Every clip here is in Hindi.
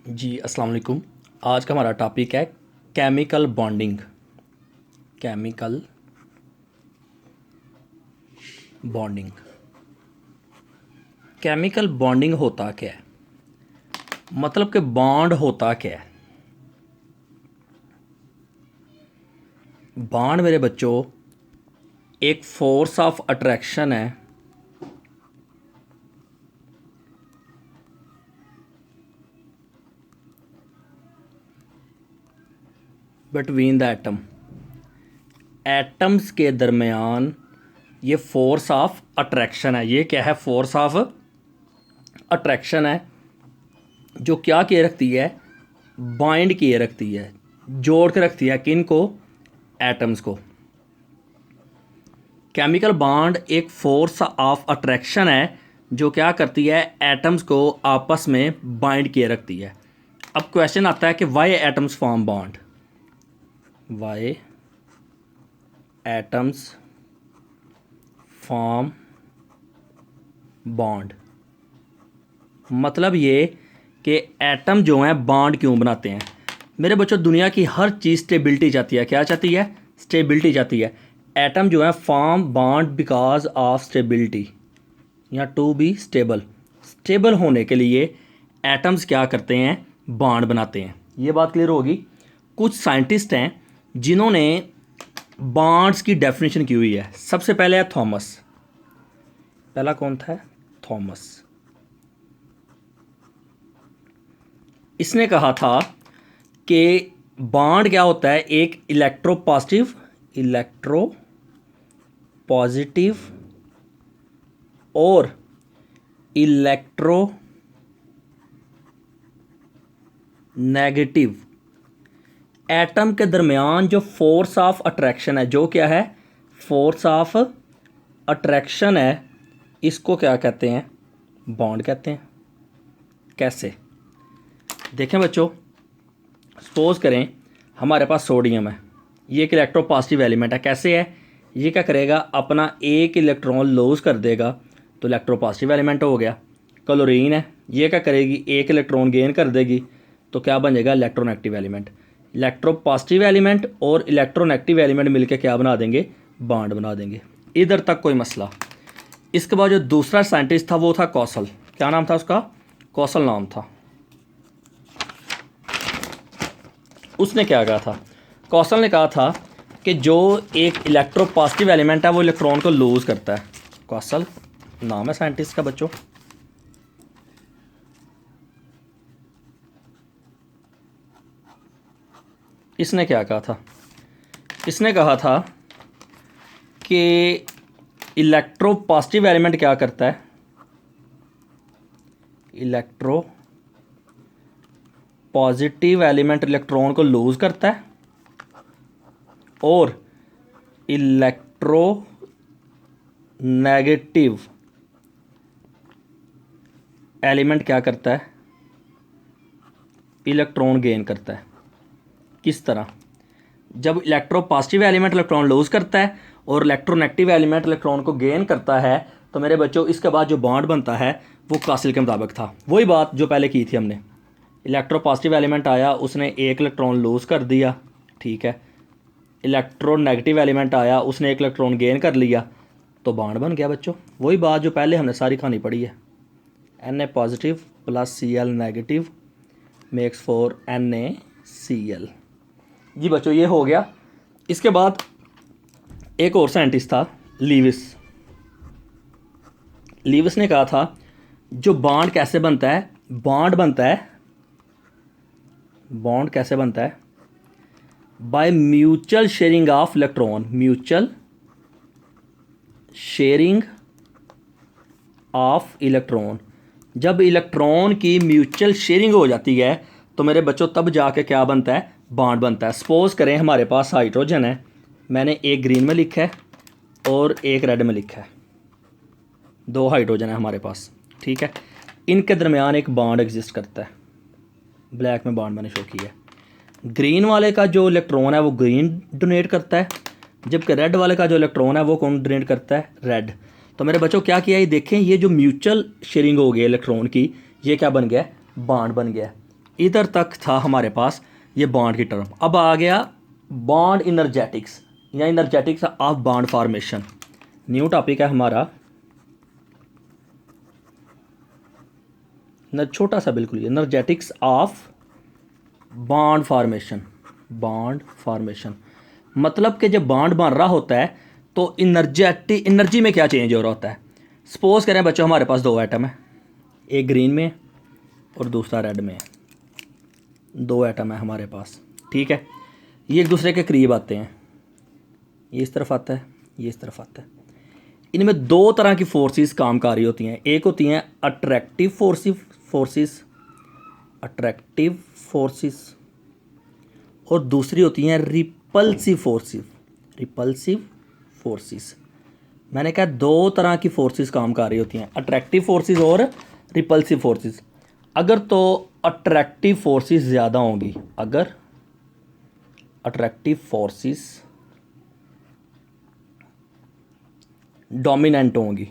जी अस्सलाम वालेकुम। आज का हमारा टॉपिक है chemical bonding. Chemical bonding chemical bonding होता क्या है, मतलब कि बॉन्ड होता क्या है। बॉन्ड मेरे बच्चों एक फोर्स ऑफ अट्रैक्शन है बिटवीन द एटम्स के दरमियान। ये फोर्स ऑफ अट्रैक्शन है। ये क्या है? फोर्स ऑफ अट्रैक्शन है जो क्या किए रखती है? बाइंड किए रखती है, जोड़ के रखती है। किन को? एटम्स को। केमिकल बॉन्ड एक फोर्स ऑफ अट्रैक्शन है जो क्या करती है? एटम्स को आपस में बाइंड किए रखती है। अब क्वेश्चन आता है कि why atoms form bond. Why atoms form bond, मतलब ये कि एटम जो हैं बॉन्ड क्यों बनाते हैं। मेरे बच्चों दुनिया की हर चीज़ स्टेबिलिटी चाहती है। क्या चाहती है? स्टेबिलिटी चाहती है। एटम जो है form bond because of stability या टू बी स्टेबल। स्टेबल होने के लिए एटम्स क्या करते हैं? बॉन्ड बनाते हैं। ये बात क्लियर होगी। कुछ साइंटिस्ट हैं जिन्होंने बॉन्ड्स की डेफिनेशन की हुई है। सबसे पहले है थॉमस। पहला कौन था? थॉमस। इसने कहा था कि बॉन्ड क्या होता है? एक इलेक्ट्रो पॉजिटिव और इलेक्ट्रो नेगेटिव एटम के दरमियान जो फोर्स ऑफ अट्रैक्शन है, जो क्या है? फोर्स ऑफ अट्रैक्शन है। इसको क्या कहते हैं? बॉन्ड कहते हैं। कैसे? देखें बच्चों, सपोज करें हमारे पास सोडियम है। ये एक इलेक्ट्रो पॉजिटिव एलिमेंट है। कैसे है? ये क्या करेगा? अपना एक इलेक्ट्रॉन लॉस कर देगा तो इलेक्ट्रो पॉजिटिव एलिमेंट हो गया। क्लोरीन है, ये क्या करेगी? एक इलेक्ट्रॉन गेन कर देगी तो क्या बनेगा? Electronegative element. Electro positive element और इलेक्ट्रोनेगेटिव एलिमेंट मिलकर क्या बना देंगे? बॉन्ड बना देंगे। इधर तक कोई मसला। इसके बाद जो दूसरा साइंटिस्ट था वो था कौशल। क्या नाम था उसका? कौशल नाम था। उसने क्या कहा था? कौशल ने कहा था कि जो एक इलेक्ट्रो पॉजिटिव एलिमेंट है वो इलेक्ट्रॉन को लूज करता है। कौशल नाम है साइंटिस्ट का बच्चों। इसने क्या कहा था? इसने कहा था कि इलेक्ट्रो पॉजिटिव एलिमेंट क्या करता है? इलेक्ट्रो पॉजिटिव एलिमेंट इलेक्ट्रॉन को लूज करता है और इलेक्ट्रो नेगेटिव एलिमेंट क्या करता है? इलेक्ट्रॉन गेन करता है। किस तरह? जब electro positive element electron lose करता है और इलेक्ट्रोनेगेटिव एलिमेंट इलेक्ट्रॉन को गेन करता है तो मेरे बच्चों इसके बाद जो बॉन्ड बनता है वो कौशल के मुताबिक था। वही बात जो पहले की थी हमने। इलेक्ट्रो पॉजिटिव एलिमेंट आया, उसने एक इलेक्ट्रॉन लूज कर दिया, ठीक है। इलेक्ट्रोनेगेटिव एलिमेंट आया, उसने एक इलेक्ट्रॉन गेन कर लिया तो बॉन्ड बन गया बच्चों। वही बात जो पहले हमने सारी कहानी पढ़ी है। Na positive plus Cl negative makes for NaCl। जी बच्चों ये हो गया। इसके बाद एक और साइंटिस्ट था लीविस। लीविस ने कहा था जो बॉन्ड कैसे बनता है? बॉन्ड कैसे बनता है? By mutual sharing of electron. Mutual sharing of electron. जब इलेक्ट्रॉन की म्यूचुअल शेयरिंग हो जाती है तो मेरे बच्चों तब जाके क्या बनता है? बॉन्ड बनता है। सपोज करें हमारे पास हाइड्रोजन है, मैंने एक ग्रीन में लिखा है और एक रेड में लिखा है। दो हाइड्रोजन है हमारे पास, ठीक है। इनके दरमियान एक बॉन्ड एग्जिस्ट करता है। ब्लैक में बॉन्ड मैंने शो किया है। ग्रीन वाले का जो इलेक्ट्रॉन है वो ग्रीन डोनेट करता है, जबकि रेड वाले का जो इलेक्ट्रॉन है वो कौन डोनेट करता है? रेड। तो मेरे बच्चों क्या किया? ये देखें, ये जो म्यूचुअल शेयरिंग हो गई इलेक्ट्रॉन की, ये क्या बन गया? बॉन्ड बन गया। इधर तक था हमारे पास ये बॉन्ड की टर्म। अब आ गया बॉन्ड इनर्जेटिक्स या energetics of bond formation. New topic है हमारा, छोटा सा बिल्कुल, energetics of bond formation. Bond formation मतलब कि जब बॉन्ड बन रहा होता है तो एनर्जी में क्या चेंज हो रहा होता है। सपोज करें बच्चों हमारे पास दो एटम है, एक ग्रीन में और दूसरा रेड में। दो एटम है हमारे पास, ठीक है। ये एक दूसरे के करीब आते हैं, ये इस तरफ आता है, ये इस तरफ आता है। इनमें दो तरह की फोर्सेस काम कर रही होती हैं। एक होती हैं अट्रैक्टिव फोर्सेस, अट्रैक्टिव फोर्सेस, और दूसरी होती हैं रिपल्सिव फोर्सेस, रिपल्सिव फोर्सेस। मैंने कहा दो तरह की फोर्सेस काम कर रही होती हैं, अट्रैक्टिव फोर्सेस और रिपल्सिव फोर्सेस। अगर तो अट्रैक्टिव फोर्सेस ज़्यादा होंगी, अगर अट्रैक्टिव फोर्सेस डोमिनेंट होंगी,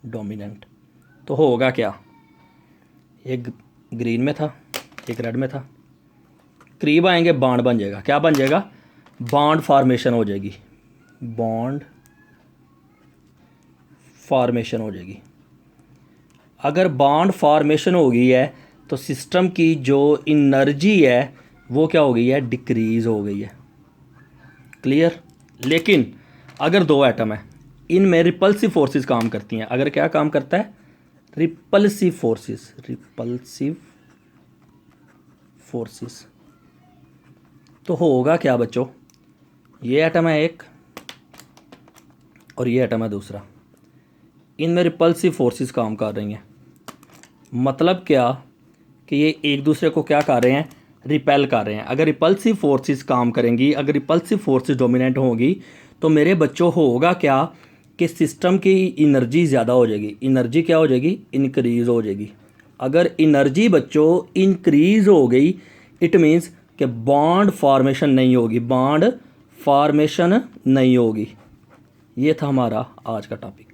डोमिनेंट, तो होगा क्या, एक ग्रीन में था एक रेड में था, करीब आएंगे बॉन्ड बन जाएगा। क्या बन जाएगा, बॉन्ड फॉर्मेशन हो जाएगी, बॉन्ड फॉर्मेशन हो जाएगी। अगर बॉन्ड फॉर्मेशन हो गई है तो सिस्टम की जो एनर्जी है वो क्या हो गई है, डिक्रीज़ हो गई है। क्लियर। लेकिन अगर दो एटम है, इनमें रिपल्सिव फोर्सेस काम करती हैं। अगर क्या काम करता है, रिपल्सिव फोर्सेस, रिपल्सिव फोर्सेस, तो होगा क्या बच्चों, ये एटम है एक और ये एटम है दूसरा, इनमें रिपल्सिव फोर्सेस काम कर रही हैं। मतलब क्या कि ये एक दूसरे को क्या कर रहे हैं, रिपेल कर रहे हैं। अगर रिपल्सिव फोर्सेस काम करेंगी, अगर रिपल्सिव फोर्सेस डोमिनेंट होंगी तो मेरे बच्चों होगा क्या कि सिस्टम की एनर्जी ज़्यादा हो जाएगी। एनर्जी क्या हो जाएगी, इंक्रीज़ हो जाएगी। अगर एनर्जी बच्चों इंक्रीज़ हो गई, इट मीन्स कि बॉन्ड फॉर्मेशन नहीं होगी, बॉन्ड फॉर्मेशन नहीं होगी। ये था हमारा आज का टॉपिक।